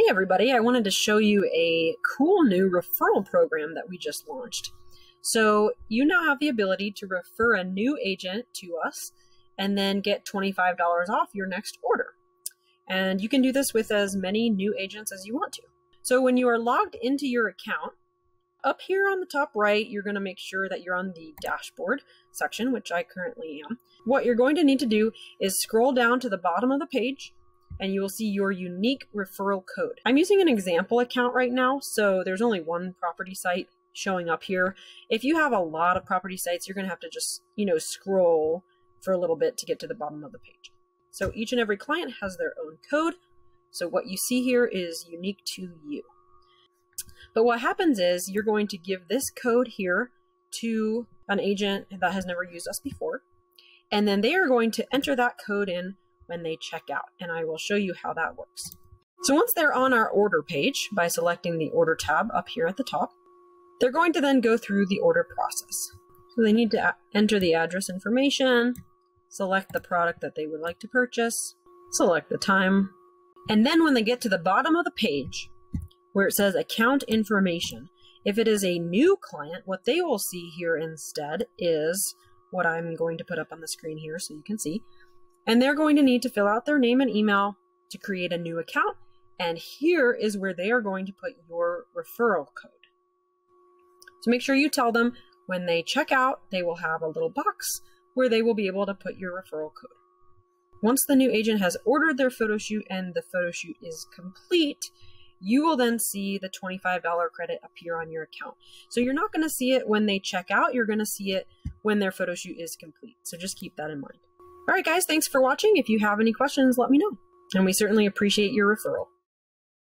Hey everybody, I wanted to show you a cool new referral program that we just launched. So you now have the ability to refer a new agent to us and then get $25 off your next order. And you can do this with as many new agents as you want to. So when you are logged into your account, up here on the top right, you're going to make sure that you're on the dashboard section, which I currently am. What you're going to need to do is scroll down to the bottom of the page and you will see your unique referral code. I'm using an example account right now, so there's only one property site showing up here. If you have a lot of property sites, you're going to have to just, scroll for a little bit to get to the bottom of the page. So each and every client has their own code. So what you see here is unique to you. But what happens is you're going to give this code here to an agent that has never used us before, and then they are going to enter that code in when they check out, and I will show you how that works. So once they're on our order page, by selecting the order tab up here at the top, they're going to then go through the order process. So they need to enter the address information, select the product that they would like to purchase, select the time, and then when they get to the bottom of the page where it says account information, if it is a new client, what they will see here instead is what I'm going to put up on the screen here so you can see. And they're going to need to fill out their name and email to create a new account. And here is where they are going to put your referral code. So make sure you tell them when they check out, they will have a little box where they will be able to put your referral code. Once the new agent has ordered their photo shoot and the photo shoot is complete, you will then see the $25 credit appear on your account. So you're not going to see it when they check out, you're going to see it when their photo shoot is complete. So just keep that in mind. All right, guys, thanks for watching. If you have any questions, let me know. And we certainly appreciate your referral.